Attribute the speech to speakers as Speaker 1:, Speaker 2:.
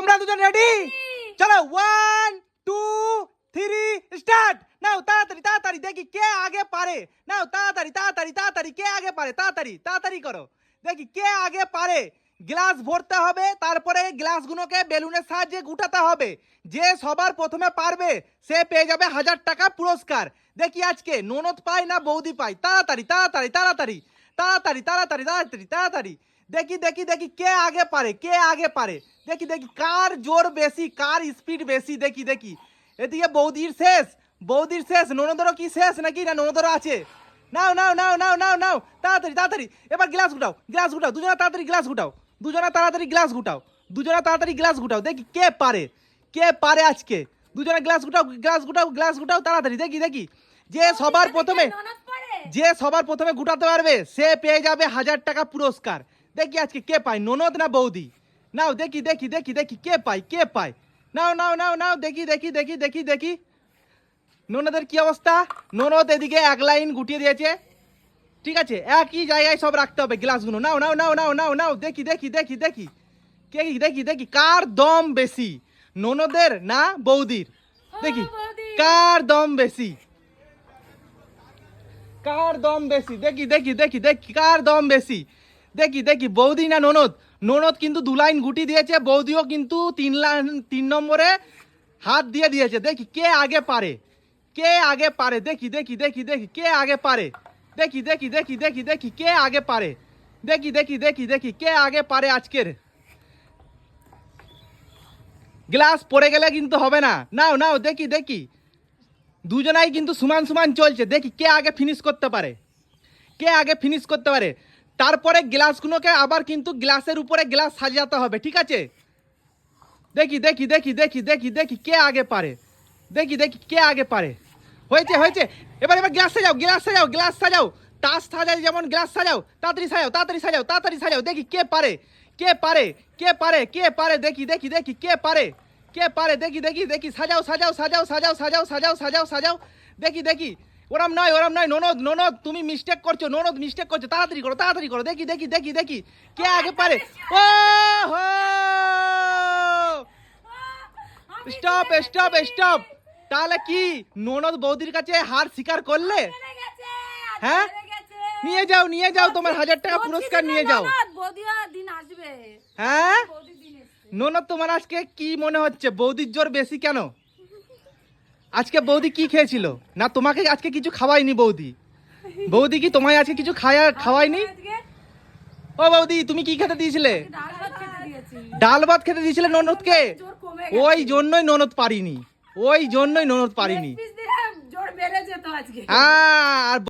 Speaker 1: তোমরা দুজন রেডি? চলো 1 2 3 স্টার্ট। নাও তাড়াতাড়ি তাড়াতাড়ি দেখি কে আগে পারে। নাও তাড়াতাড়ি তাড়াতাড়ি তাড়াতাড়ি কে আগে পারে, তাড়াতাড়ি তাড়াতাড়ি করো, দেখি কে আগে পারে। গ্লাস ভরতে হবে, তারপরে গ্লাসগুলোকে বেলুনের সাহায্যে গুটাতে হবে। যে সবার প্রথমে পারবে সে পেয়ে যাবে 1000 টাকা পুরস্কার। দেখি আজকে ননদ পায় না বৌদি পায়। তাড়াতাড়ি তাড়াতাড়ি তাড়াতাড়ি তাড়াতাড়ি তাড়াতাড়ি তাড়াতাড়ি তাড়াতাড়ি দেখি দেখি দেখি কে আগে পারে, কে আগে পারে। দেখি দেখি কার জোর বেশি, কার স্পিড বেশি। দেখি দেখি এদিকে বৌদির শেষ, বৌদির শেষ। ননদেরও কি শেষ নাকি? না ননদেরও আছে। নাও নাও নাও নাও নাও নাও তাড়াতাড়ি তাড়াতাড়ি এবার গ্লাস গুটাও, গ্লাস গুটাও, দুজনা তাড়াতাড়ি গ্লাস গুটাও, দুজনা তাড়াতাড়ি গ্লাস গুটাও, দুজনা তাড়াতাড়ি গ্লাস গুটাও। দেখি কে পারে, কে পারে আজকে। দুজনা গ্লাস গুটাও, গ্লাস গুটাও, গ্লাস গুটাও তাড়াতাড়ি। দেখি দেখি যে সবার প্রথমে, যে সবার প্রথমে গুটাতে পারবে সে পেয়ে যাবে 1000 টাকা পুরস্কার। দেখি আজকে কে পায়, ননদ না বৌদি। নাও দেখি দেখি দেখি দেখি কে পায়, কে পায়। নাও নাও নাও নাও দেখি দেখি দেখি দেখি দেখি ননদের কি অবস্থা। ননদ এদিকে এক লাইন গুটিয়ে দিয়েছে। ঠিক আছে, একই জায়গায় সব রাখতে হবে গ্লাসগুলো। নাও নাও নাও নাও নাও নাও দেখি দেখি দেখি দেখি কে দেখি দেখি কার দম বেশি, ননদের না বৌদির। দেখি কার দম বেশি, কার দম বেশি। দেখি দেখি দেখি দেখি কার দম বেশি। দেখি দেখি বৌদি না ননদ। ননদ কিন্তু 2 লাইন গুটি দিয়েছে, বৌদিও কিন্তু 3 নম্বরে হাত দিয়ে দিয়েছে। দেখি কে আগে পারে, কে আগে পারে। দেখি দেখি দেখি দেখি কে আগে পারে। দেখি দেখি দেখি দেখি দেখি কে আগে পারে। দেখি দেখি দেখি দেখি কে আগে পারে আজকের। গ্লাস পড়ে গেলে কিন্তু হবে না। নাও নাও দেখি দেখি দুজনাই কিন্তু সমান সমান চলছে। দেখি কে আগে ফিনিশ করতে পারে, কে আগে ফিনিশ করতে পারে। তারপরে গ্লাসগুলোকে আবার কিন্তু গ্লাসের উপরে গ্লাস সাজাতে হবে। ঠিক আছে, দেখি দেখি দেখি দেখি দেখি দেখি কে আগে পারে। দেখি দেখি কে আগে পারে। হয়েছে হয়েছে, এবার এবার গ্লাস সাজাও, গ্লাস সাজাও, গ্লাস সাজাও। তাস সাজাও যেমন গ্লাস সাজাও, তাড়াতাড়ি সাজাও, তাড়াতাড়ি সাজাও, তাড়াতাড়ি সাজাও। দেখি কে পারে, কে পারে, কে পারে, কে পারে। দেখি দেখি দেখি কে পারে, কে পারে। দেখি দেখি দেখি সাজাও সাজাও সাজাও সাজাও সাজাও সাজাও সাজাও সাজাও। দেখি দেখি ওরম নয়, ওরম নয়। ননদ ননদ তুমি মিস্টেক করছো, ননদ মিস্টেক করছো। তাড়াতাড়ি করো, তাড়াতাড়ি করো। দেখি দেখি দেখি দেখি কে আগে পারে। ও হো, স্টপ স্টপ স্টপ। তাহলে কি ননদ বৌদির কাছে হার স্বীকার করলে? হ্যাঁ, নিয়ে যাও নিয়ে যাও, তোমার 1000 টাকা পুরস্কার নিয়ে যাও। হ্যাঁ ননদ, তোমার আজকে কি মনে হচ্ছে বৌদির জোর বেশি কেন? আজকে বৌদি কি খেয়েছিল? না তোমাকে আজকে কিছু খাওয়াইনি বৌদি? বৌদি কি তোমায় আজকে কিছু খাওয়াইনি? ও বৌদি তুমি কি খেতে দিয়েছিলে? ডাল ভাত খেতে দিয়েছিলে ননদকে। ওই জন্যই ননদ পারিনি, ওই জন্যই ননদ পারিনি। হ্যাঁ আর